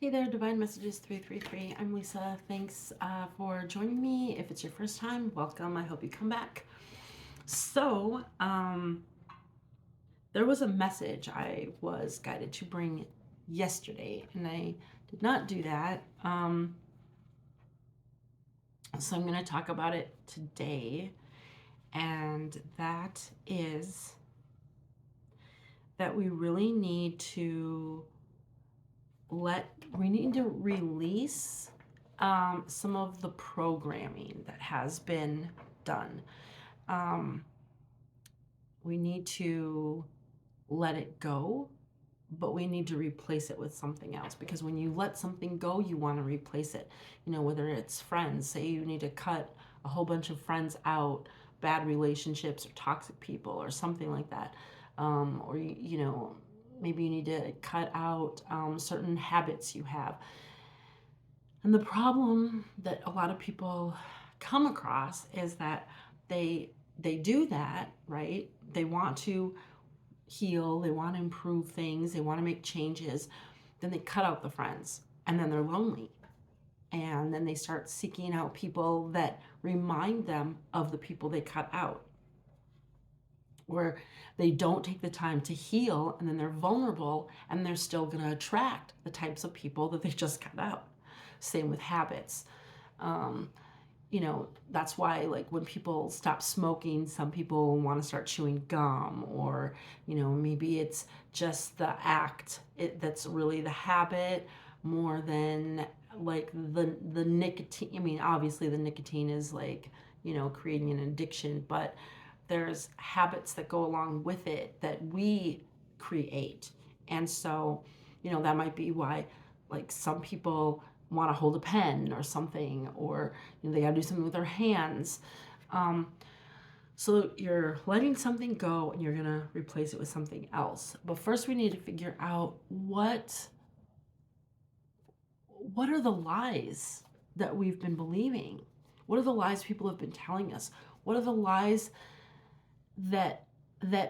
Hey there, Divine Messages 333. I'm Lisa. Thanks for joining me. If it's your first time, welcome. I hope you come back. So, there was a message I was guided to bring yesterday, and I did not do that. So, I'm going to talk about it today, and that is that we really need to release some of the programming that has been done. Um, we need to let it go, but we need to replace it with something else, because when you let something go, you want to replace it. Whether it's friends, say you need to cut a whole bunch of friends out, bad relationships or toxic people or something like that. Or maybe you need to cut out certain habits you have. And the problem that a lot of people come across is that they do that, right? They want to heal, they want to improve things, they want to make changes. Then they cut out the friends, and then they're lonely. And then they start seeking out people that remind them of the people they cut out. Where they don't take the time to heal, and then they're vulnerable, and they're still going to attract the types of people that they just cut out. Same with habits. Um, that's why, like, when people stop smoking, some people want to start chewing gum, or maybe it's just the act that's really the habit, more than like the nicotine. I mean, obviously the nicotine is like, creating an addiction, but there's habits that go along with it that we create. And so, that might be why, like, some people want to hold a pen or something, or they got to do something with their hands. So you're letting something go, and you're going to replace it with something else. But first we need to figure out what are the lies that we've been believing? What are the lies people have been telling us? What are the lies that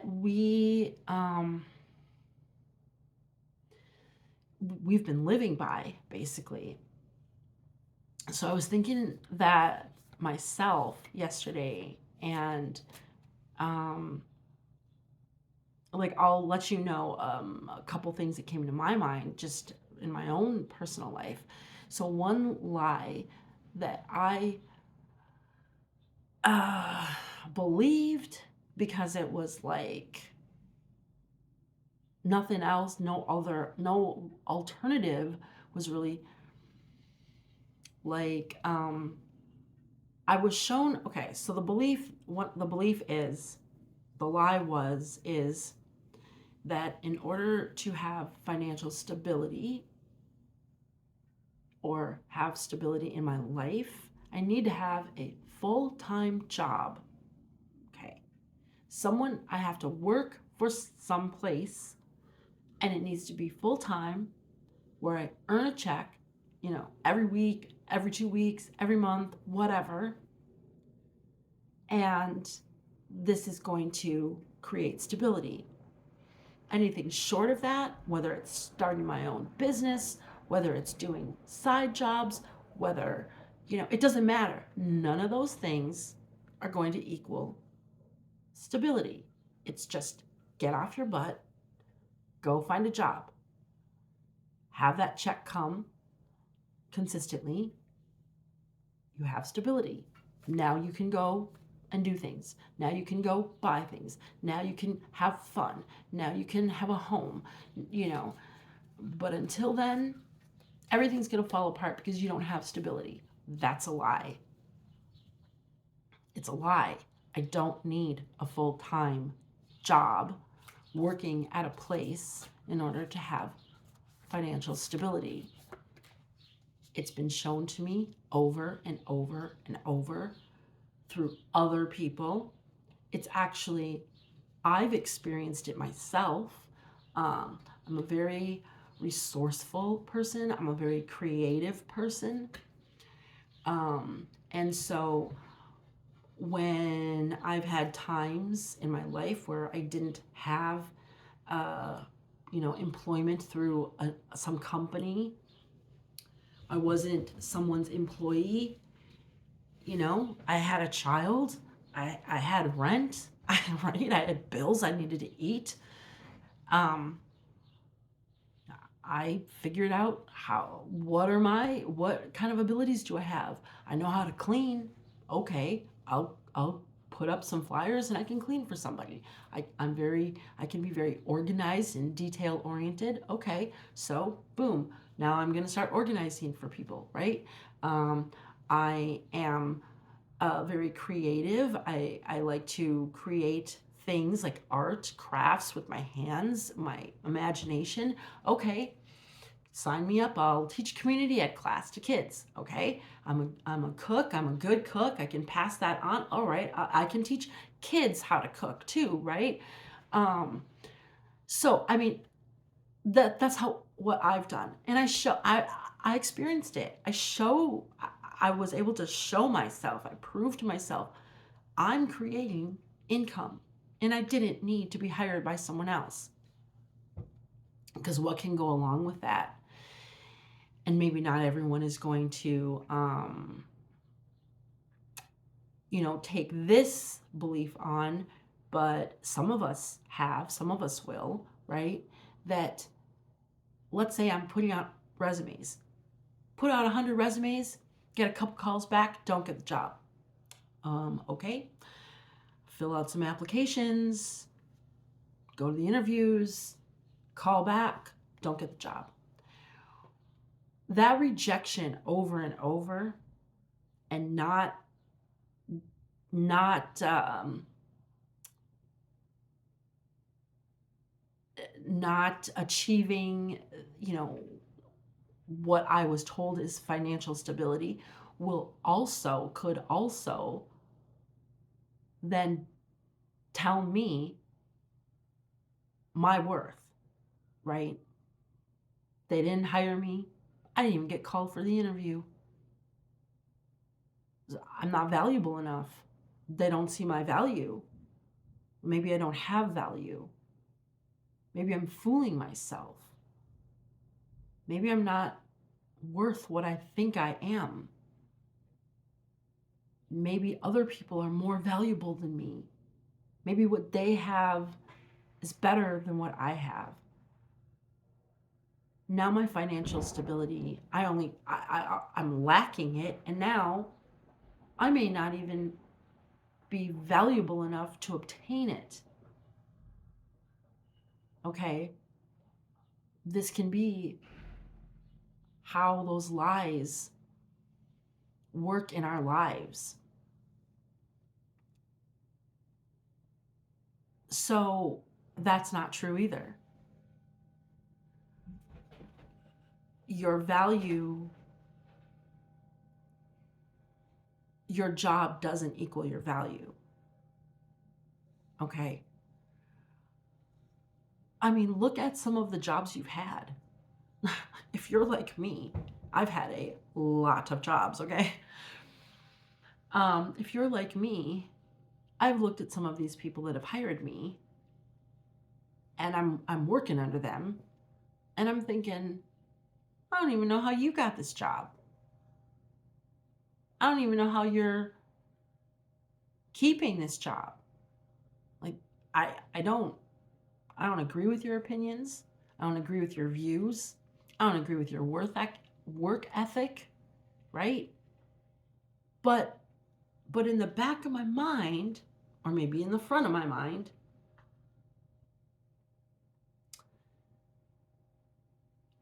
we've been living by, basically? So I was thinking that myself yesterday, and like, I'll let you know a couple things that came to my mind just in my own personal life. So one lie that I uh, believed, because it was like nothing else, no alternative, was really like, I was shown. Okay, so what the belief is, the lie is that in order to have financial stability or have stability in my life, I need to have a full-time job. Okay. I have to work for some place, and it needs to be full-time, where I earn a check, every week, every 2 weeks, every month, whatever. And this is going to create stability. Anything short of that, whether it's starting my own business, whether it's doing side jobs, whether, it doesn't matter. None of those things are going to equal stability. It's just get off your butt, go find a job, have that check come consistently. You have stability. Now you can go and do things. Now you can go buy things. Now you can have fun. Now you can have a home, But until then, everything's going to fall apart because you don't have stability. That's a lie. It's a lie. I don't need a full-time job working at a place in order to have financial stability. It's been shown to me over and over and over through other people. I've experienced it myself. I'm a very resourceful person. I'm a very creative person. And so when I've had times in my life where I didn't have, employment through some company, I wasn't someone's employee. I had a child. I had rent. Right? I had bills I needed to eat. Um, I figured out what kind of abilities do I have? I know how to clean. Okay, I'll put up some flyers and I can clean for somebody. I can be very organized and detail oriented. Okay, so boom, now I'm gonna start organizing for people, right? Um, I am very creative. I like to create things like art, crafts with my hands, my imagination. Okay, sign me up. I'll teach community ed class to kids. Okay, I'm a cook. I'm a good cook. I can pass that on. All right, I can teach kids how to cook too. Right. Um, so I mean that's how what I've done, and I experienced it. I was able to show myself. I proved to myself I'm creating income, and I didn't need to be hired by someone else, because what can go along with that? And maybe not everyone is going to take this belief on, but some of us have, some of us will, right? That, let's say I'm putting out resumes, put out 100 resumes, get a couple calls back, don't get the job. Okay, fill out some applications, go to the interviews, call back, don't get the job. That rejection over and over, and not achieving, what I was told is financial stability, could also then tell me my worth, right? They didn't hire me. I didn't even get called for the interview. I'm not valuable enough. They don't see my value. Maybe I don't have value. Maybe I'm fooling myself. Maybe I'm not worth what I think I am. Maybe other people are more valuable than me. Maybe what they have is better than what I have. Now my financial stability, I'm lacking it, and now I may not even be valuable enough to obtain it. Okay? This can be how those lies work in our lives. So that's not true either. Your value, your job doesn't equal your value. Okay? I mean, look at some of the jobs you've had. If you're like me, I've had a lot of jobs, okay? If you're like me, I've looked at some of these people that have hired me, and I'm working under them, and I'm thinking, I don't even know how you got this job. I don't even know how you're keeping this job. Like, I don't agree with your opinions. I don't agree with your views. I don't agree with your work ethic, right? But in the back of my mind, or maybe in the front of my mind,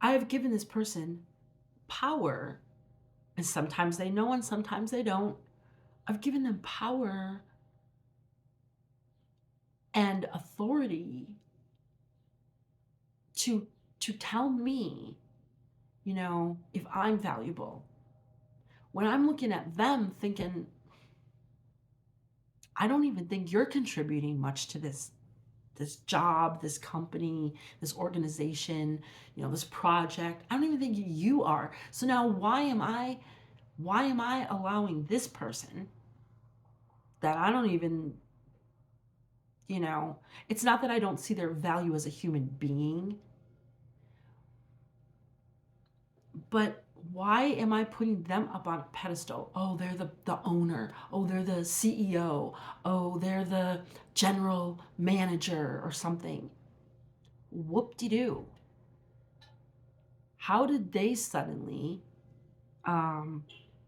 I have given this person power, and sometimes they know and sometimes they don't. I've given them power and authority to tell me, if I'm valuable. When I'm looking at them thinking, I don't even think you're contributing much to this job, this company, this organization, this project. I don't even think you are. So now why am I allowing this person that I don't even, it's not that I don't see their value as a human being, but why am I putting them up on a pedestal? Oh, they're the owner. Oh, they're the CEO. Oh, they're the general manager or something. Whoop-de-doo. How did they suddenly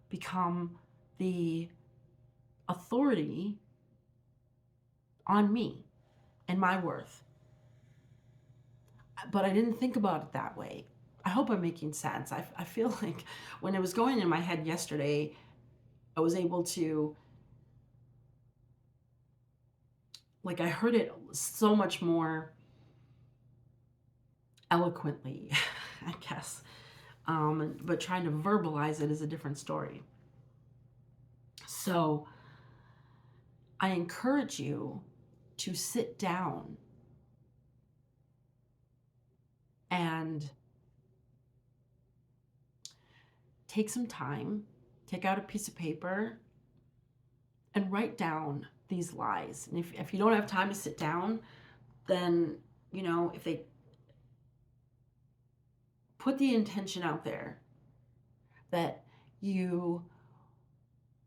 become the authority on me and my worth? But I didn't think about it that way. I hope I'm making sense. I feel like when it was going in my head yesterday, I was able to, like, I heard it so much more eloquently, I guess. But trying to verbalize it is a different story. So I encourage you to sit down and take some time, take out a piece of paper, and write down these lies. And if you don't have time to sit down, then, if they put the intention out there that you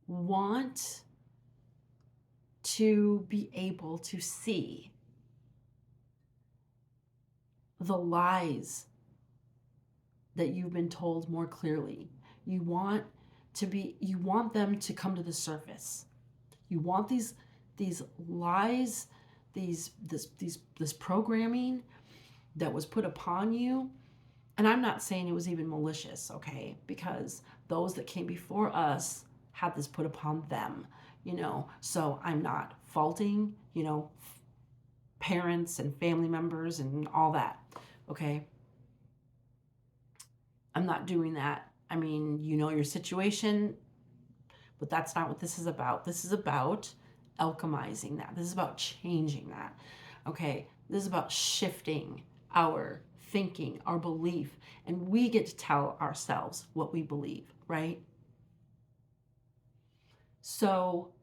want to be able to see the lies that you've been told more clearly. You want them to come to the surface. You want these lies, this programming that was put upon you. And I'm not saying it was even malicious, okay? Because those that came before us had this put upon them, So I'm not faulting, parents and family members and all that, okay? I'm not doing that. I mean, your situation, but that's not what this is about. This is about alchemizing that. This is about changing that, okay? This is about shifting our thinking, our belief, and we get to tell ourselves what we believe, right? So,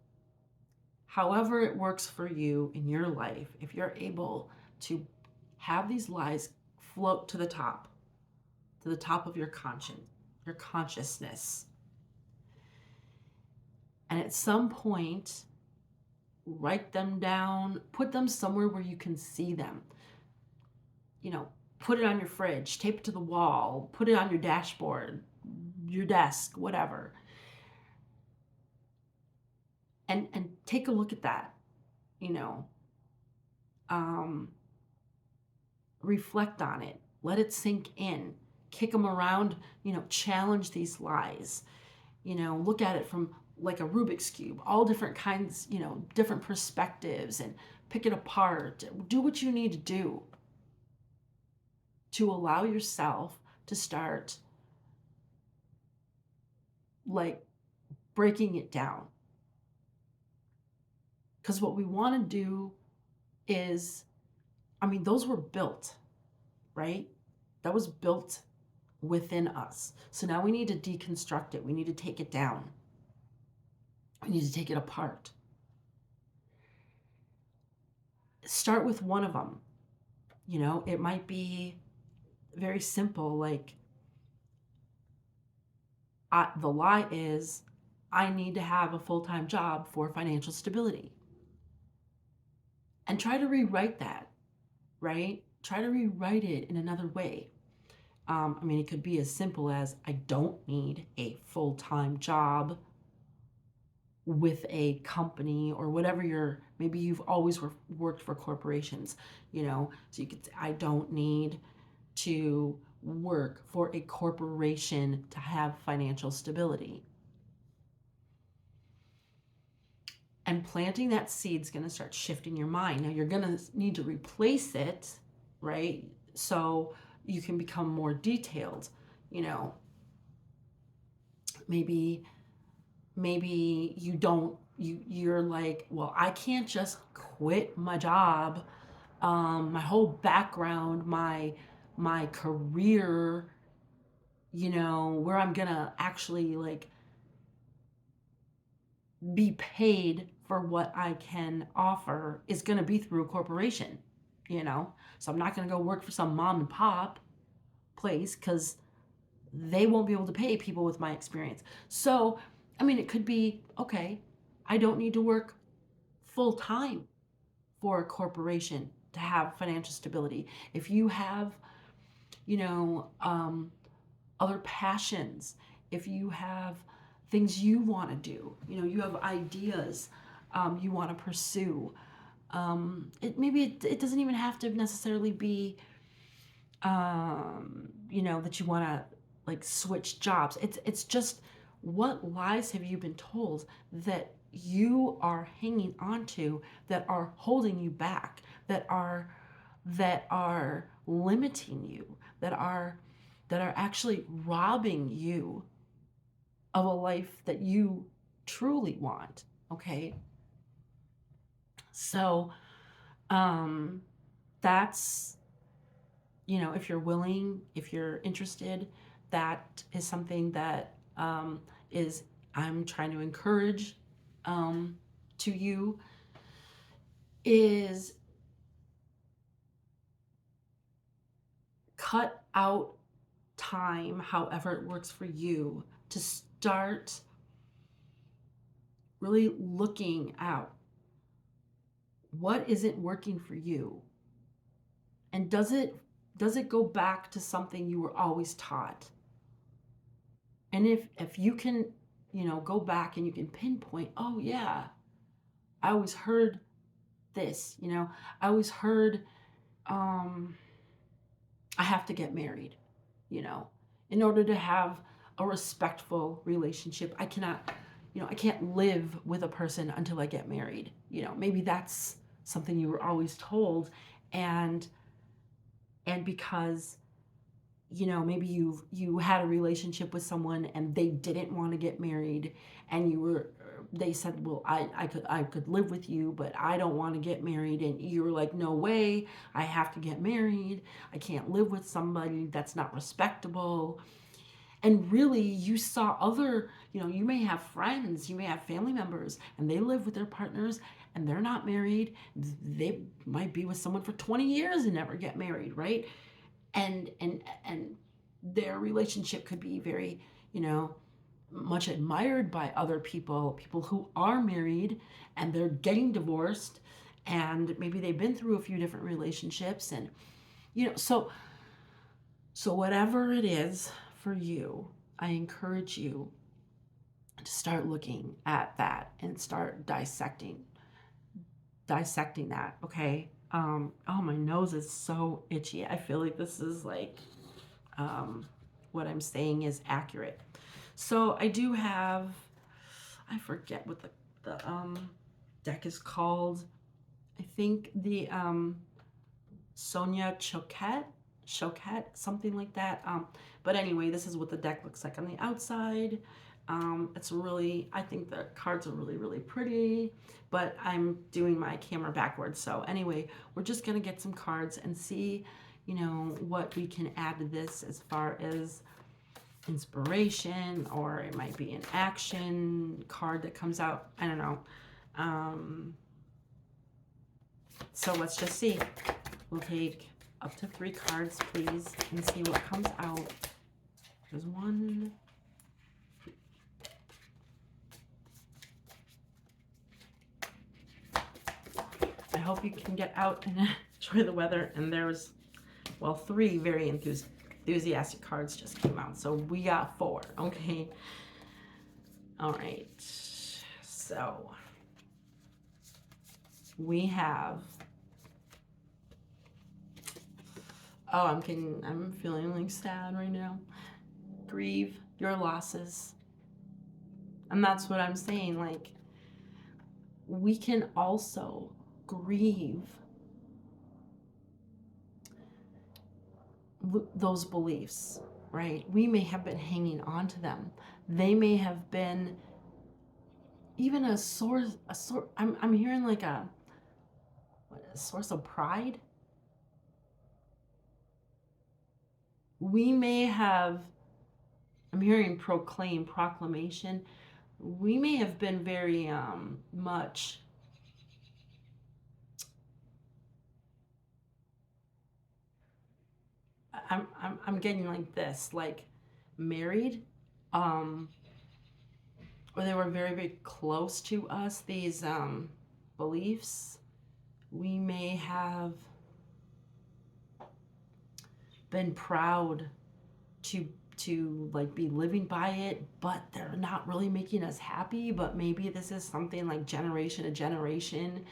however it works for you in your life, if you're able to have these lies float to the top of your consciousness, and at some point, write them down, put them somewhere where you can see them. Put it on your fridge, tape it to the wall, put it on your dashboard, your desk, whatever. And take a look at that, reflect on it, let it sink in, kick them around, challenge these lies, look at it from like a Rubik's Cube, all different kinds, different perspectives, and pick it apart. Do what you need to do to allow yourself to start like breaking it down. Because what we want to do is, those were built, right? That was built within us. So now we need to deconstruct it. We need to take it down. We need to take it apart. Start with one of them. It might be very simple, like the lie is, I need to have a full-time job for financial stability. And try to rewrite that, right? Try to rewrite it in another way. It could be as simple as, I don't need a full-time job with a company or whatever maybe you've always worked for corporations, so you could say, I don't need to work for a corporation to have financial stability. And planting that seed is going to start shifting your mind. Now you're going to need to replace it, right? So you can become more detailed, maybe you're like, well, I can't just quit my job, my whole background, my career, where I'm gonna actually like be paid for what I can offer is gonna be through a corporation, so I'm not gonna go work for some mom and pop place, because they won't be able to pay people with my experience. So, I mean, it could be, okay, I don't need to work full time for a corporation to have financial stability. If you have, you know, other passions, if you have things you want to do, you know, you have ideas you want to pursue. It doesn't even have to necessarily be, you know, that you want to like switch jobs. It's just, what lies have you been told that you are hanging on to, that are holding you back, that are limiting you, that are actually robbing you of a life that you truly want. Okay. So um that's, you know, if you're willing, if you're interested, that is something that is I'm trying to encourage to you, is cut out time, however it works for you, to start really looking at what isn't working for you, and does it go back to something you were always taught. And if you can, you know, go back and you can pinpoint, oh yeah, I always heard this, you know, I always heard um I have to get married, you know, in order to have a respectful relationship. I cannot, you know, I can't live with a person until I get married. You know, maybe that's something you were always told. And and because, you know, maybe you had a relationship with someone and they didn't want to get married, and they said, well, I could live with you, but I don't want to get married. And you were like, no way, I have to get married. I can't live with somebody that's not respectable. And really, you saw other, you know, you may have friends, you may have family members, and they live with their partners and they're not married. They might be with someone for 20 years and never get married, right? And their relationship could be very, you know, much admired by other people who are married, and they're getting divorced, and maybe they've been through a few different relationships. And you know, so whatever it is for you, I encourage you to start looking at that and start dissecting that. Okay. Oh, my nose is so itchy. I feel like this is like, what I'm saying is accurate. So I do have, I forget what the deck is called. I think the Sonia Choquette, something like that. But anyway, this is what the deck looks like on the outside. It's really, I think the cards are really, really pretty, but I'm doing my camera backwards. So anyway, we're just gonna get some cards and see, you know, what we can add to this as far as inspiration, or it might be an action card that comes out. I don't know. So let's just see. We'll take up to 3 cards, please, and see what comes out. There's one. I hope you can get out and enjoy the weather. And there's, well, 3 very enthusiastic cards just came out. So we got 4, okay? All right. So we have, oh, I'm feeling like sad right now. Grieve your losses. And that's what I'm saying. Like, we can also grieve those beliefs, right? We may have been hanging on to them. They may have been even a source, I'm hearing like a source of pride. We may have, I'm hearing proclamation. We may have been very much I'm getting like this, like married, um, or they were very, very close to us, these beliefs, we may have been proud to like be living by it, but they're not really making us happy. But maybe this is something like generation to generation.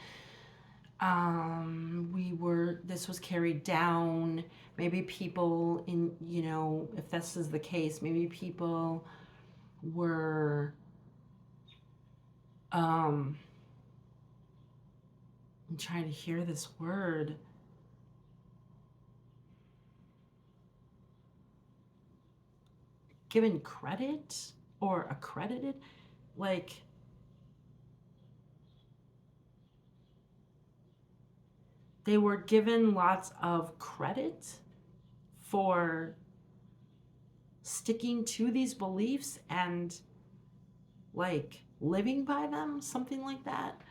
This was carried down. Maybe people in, if this is the case, maybe people were I'm trying to hear this word. Given credit or accredited, like they were given lots of credit for sticking to these beliefs and like living by them, something like that.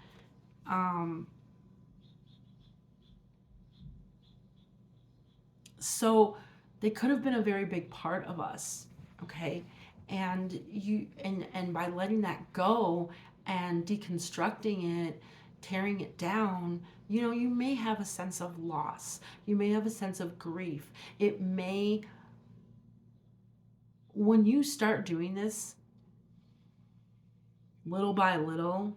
So they could have been a very big part of us, okay? And by letting that go and deconstructing it, tearing it down, you may have a sense of loss. You may have a sense of grief. It may, when you start doing this little by little,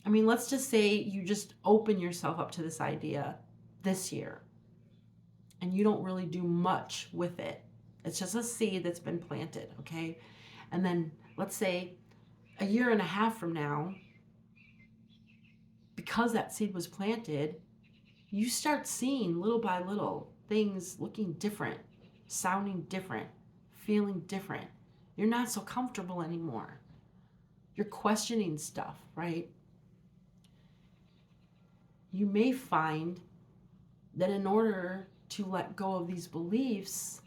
I mean, let's just say you just open yourself up to this idea this year and you don't really do much with it. It's just a seed that's been planted, okay? And then let's say a year and a half from now, because that seed was planted, you start seeing little by little things looking different, sounding different, feeling different. You're not so comfortable anymore. You're questioning stuff, right? You may find that in order to let go of these beliefs,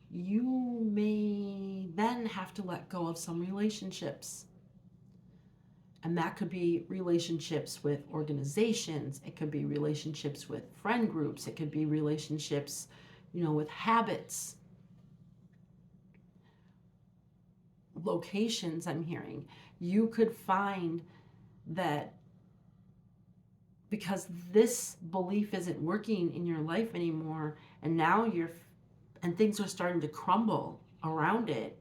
you may then have to let go of some relationships. And that could be relationships with organizations. It could be relationships with friend groups. It could be relationships, with habits. Locations, I'm hearing. You could find that because this belief isn't working in your life anymore, and now things are starting to crumble around it,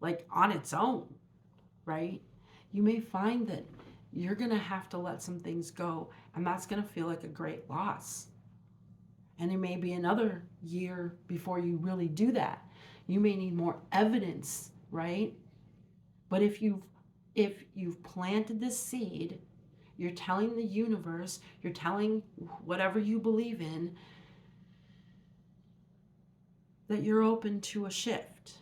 like on its own, right? You may find that you're going to have to let some things go, and that's going to feel like a great loss. And it may be another year before you really do that. You may need more evidence, right? But if you've planted this seed, you're telling the universe, you're telling whatever you believe in, that you're open to a shift.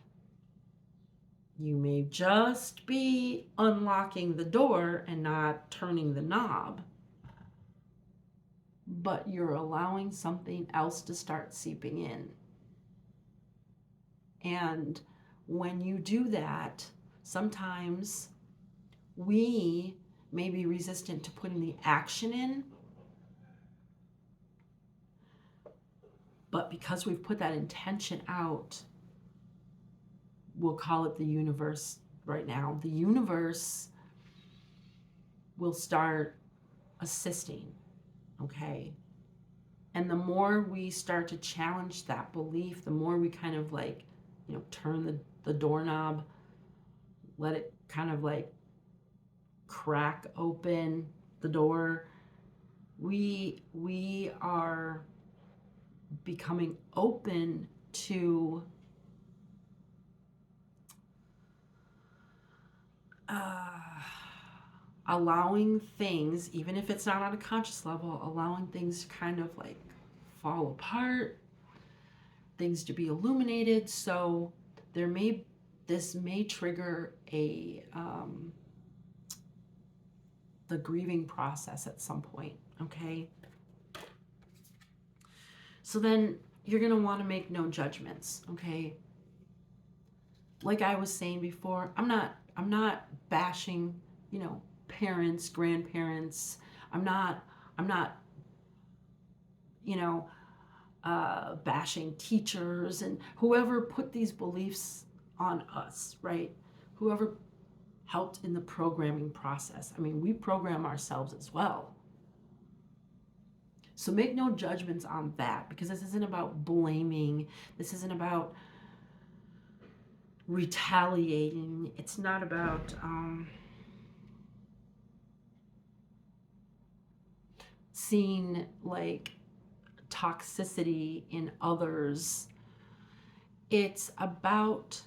You may just be unlocking the door and not turning the knob, but you're allowing something else to start seeping in. And when you do that, sometimes we may be resistant to putting the action in, but because we've put that intention out, we'll call it the universe right now. The universe will start assisting, okay? And the more we start to challenge that belief, the more we kind of like, turn the doorknob, let it kind of like crack open the door, we are becoming open to allowing things, even if it's not on a conscious level, allowing things to kind of like fall apart, things to be illuminated. So this may trigger the grieving process at some point, okay? So then you're going to want to make no judgments, okay? Like I was saying before, I'm not bashing, parents, grandparents. I'm not bashing teachers and whoever put these beliefs on us, right? Whoever helped in the programming process. I mean, we program ourselves as well. So make no judgments on that, because this isn't about blaming. This isn't about retaliating. It's not about seeing like toxicity in others. It's about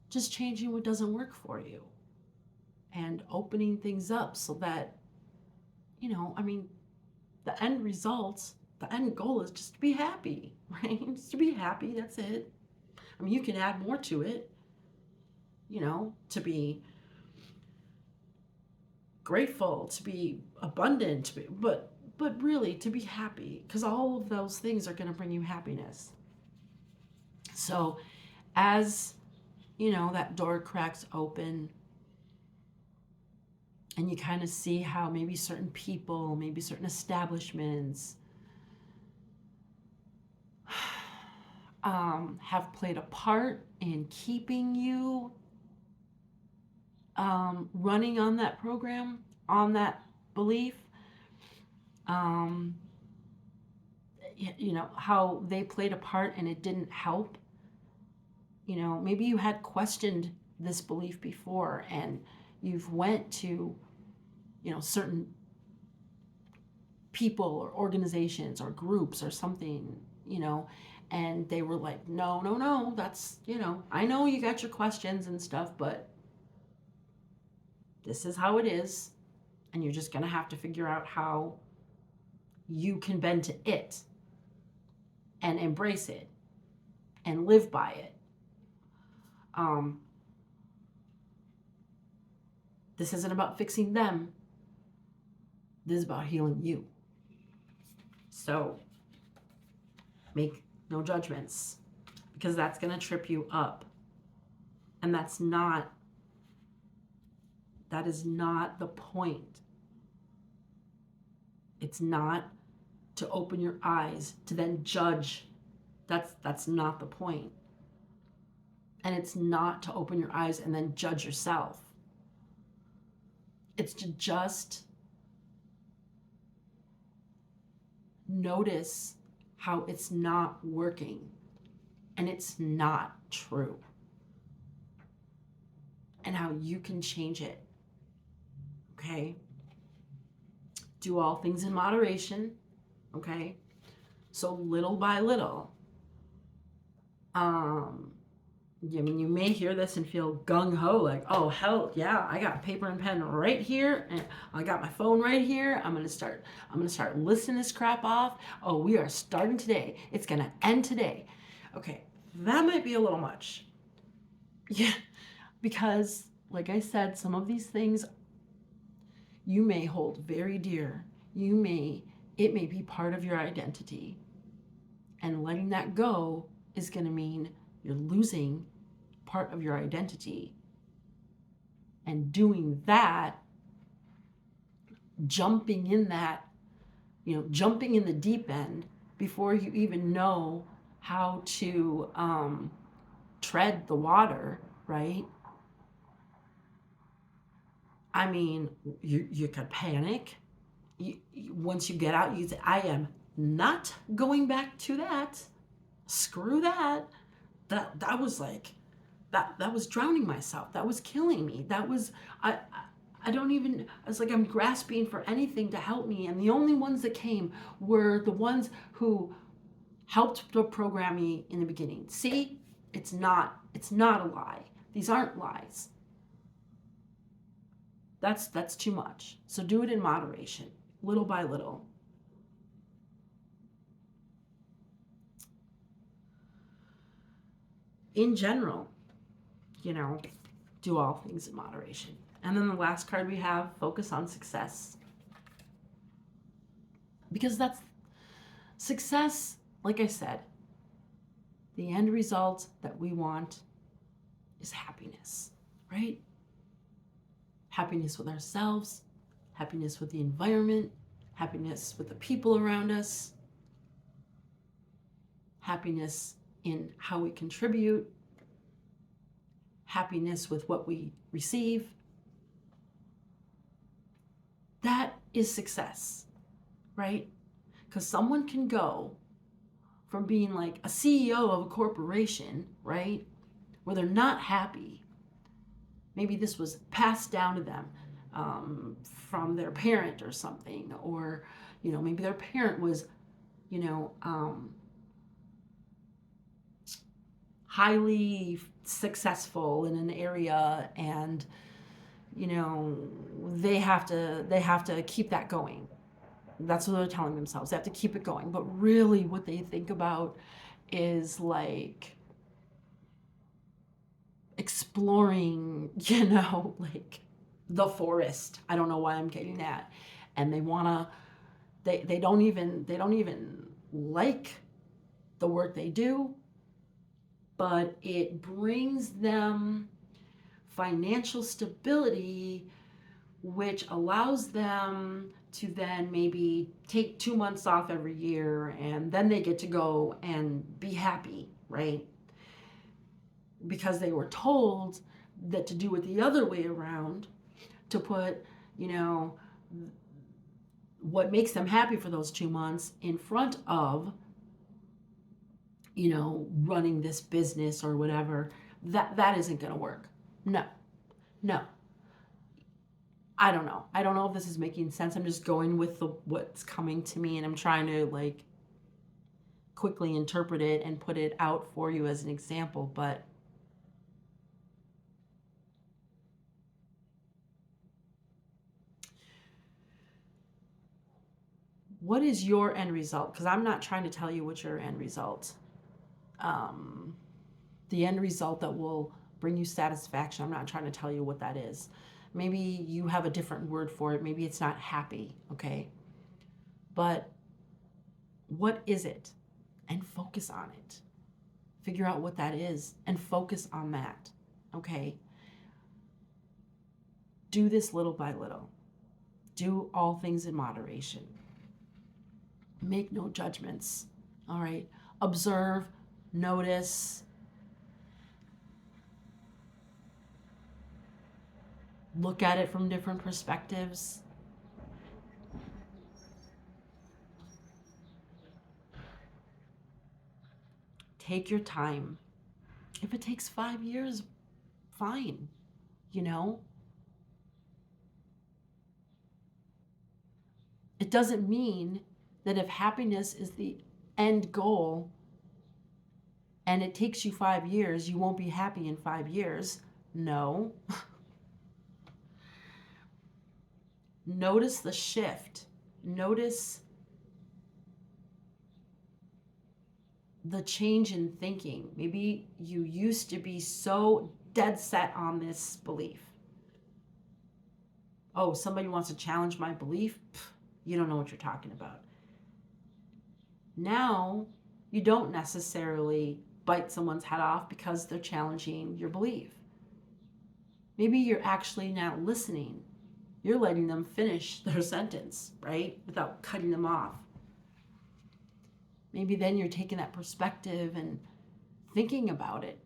just changing what doesn't work for you and opening things up so that, I mean, the end result, the end goal is just to be happy, right? Just to be happy, that's it. I mean, you can add more to it, to be grateful, to be abundant, but really to be happy, because all of those things are going to bring you happiness. So as that door cracks open and you kind of see how maybe certain people, maybe certain establishments have played a part in keeping you running on that program, on that belief, how they played a part and it didn't help. Maybe you had questioned this belief before and you've went to, certain people or organizations or groups or something, and they were like, no, that's, I know you got your questions and stuff, but this is how it is. And you're just going to have to figure out how you can bend to it and embrace it and live by it. This isn't about fixing them. This is about healing you. So make no judgments, because that's going to trip you up. And that is not the point. It's not to open your eyes to then judge. That's not the point. And it's not to open your eyes and then judge yourself. It's to just notice how it's not working and it's not true, and how you can change it. Okay? Do all things in moderation. Okay? So little by little. I mean, you may hear this and feel gung-ho, like, oh, hell yeah, I got paper and pen right here, and I got my phone right here. I'm gonna start listing this crap off. Oh, we are starting today. It's gonna end today. Okay, that might be a little much. Yeah, because, like I said, some of these things you may hold very dear. It may be part of your identity. And letting that go is gonna mean you're losing part of your identity. And doing that, jumping in the deep end before you even know how to tread the water, right? I mean, you could panic. Once you get out, you say, I am not going back to that. Screw that. That was like, that was drowning myself. That was killing me. That was, I was like, I'm grasping for anything to help me. And the only ones that came were the ones who helped to program me in the beginning. See, it's not a lie. These aren't lies. That's too much. So do it in moderation, little by little. In general, do all things in moderation. And then the last card we have, focus on success. Because that's success, like I said, the end result that we want is happiness, right? Happiness with ourselves, happiness with the environment, happiness with the people around us, happiness in how we contribute. happiness with what we receive. That is success, right? Because someone can go from being like a CEO of a corporation, right, where they're not happy. Maybe this was passed down to them from their parent or something, or maybe their parent was you know highly successful in an area, and they have to keep that going. That's what they're telling themselves. They have to keep it going. But really what they think about is like exploring, like the forest. I don't know why I'm getting that. And they don't even like the work they do, but it brings them financial stability, which allows them to then maybe take 2 months off every year, and then they get to go and be happy, right? Because they were told that to do it the other way around, to put, what makes them happy for those 2 months in front of, running this business or whatever, that isn't going to work. No, no. I don't know. I don't know if this is making sense. I'm just going with what's coming to me, and I'm trying to like quickly interpret it and put it out for you as an example. But what is your end result? Because I'm not trying to tell you what your end result. The end result that will bring you satisfaction. I'm not trying to tell you what that is. Maybe you have a different word for it. Maybe it's not happy, okay? But what is it? And focus on it. Figure out what that is and focus on that, okay? Do this little by little. Do all things in moderation. Make no judgments, all right? Observe, notice, look at it from different perspectives. Take your time. If it takes 5 years, fine, It doesn't mean that if happiness is the end goal and it takes you 5 years, you won't be happy in 5 years. No. Notice the shift. Notice the change in thinking. Maybe you used to be so dead set on this belief. Oh, somebody wants to challenge my belief? Pfft, you don't know what you're talking about. Now, you don't necessarily bite someone's head off because they're challenging your belief. Maybe you're actually now listening. You're letting them finish their sentence, right? Without cutting them off. Maybe then you're taking that perspective and thinking about it.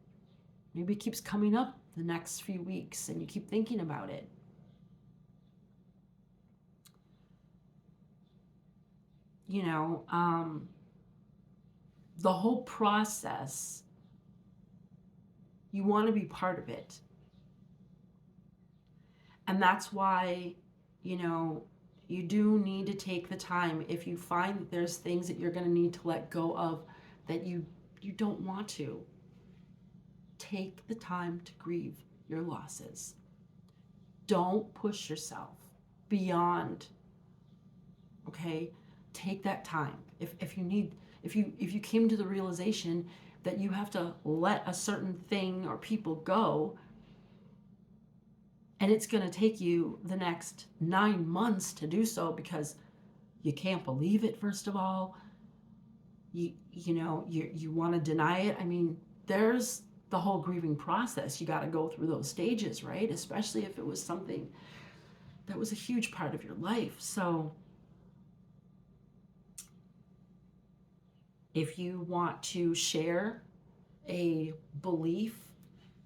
Maybe it keeps coming up the next few weeks and you keep thinking about it. The whole process, you want to be part of it. And that's why, you do need to take the time. If you find that there's things that you're going to need to let go of that you don't want to, take the time to grieve your losses. Don't push yourself beyond, okay? Take that time. If you came to the realization that you have to let a certain thing or people go, and it's going to take you the next 9 months to do so because you can't believe it, first of all. You want to deny it. I mean, there's the whole grieving process. You got to go through those stages, right? Especially if it was something that was a huge part of your life. So if you want to share a belief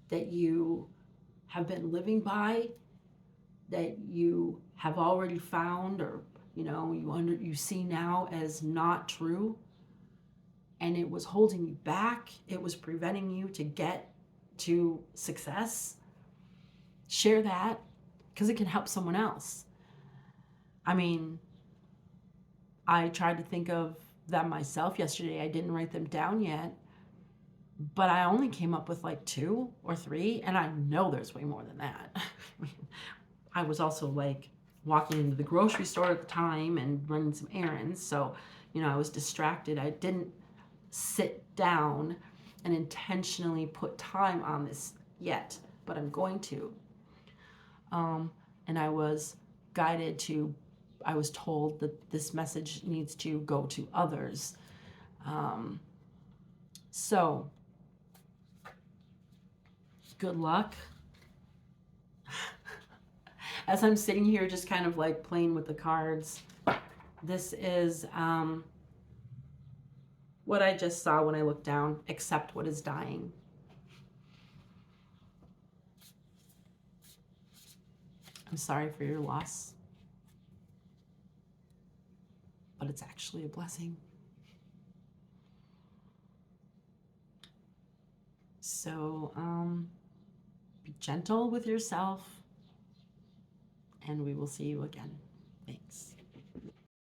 that you have been living by that you have already found, or you see now as not true, and it was holding you back, it was preventing you to get to success, share that, because it can help someone else. I mean, I tried to think of them myself yesterday. I didn't write them down yet, but I only came up with like 2 or 3, and I know there's way more than that. I was also like walking into the grocery store at the time and running some errands, so I was distracted. I didn't sit down and intentionally put time on this yet, but I'm going to. And I was told that this message needs to go to others. So, good luck. As I'm sitting here just kind of like playing with the cards, this is what I just saw when I looked down. Accept what is dying. I'm sorry for your loss, but it's actually a blessing. So be gentle with yourself, and we will see you again. Thanks.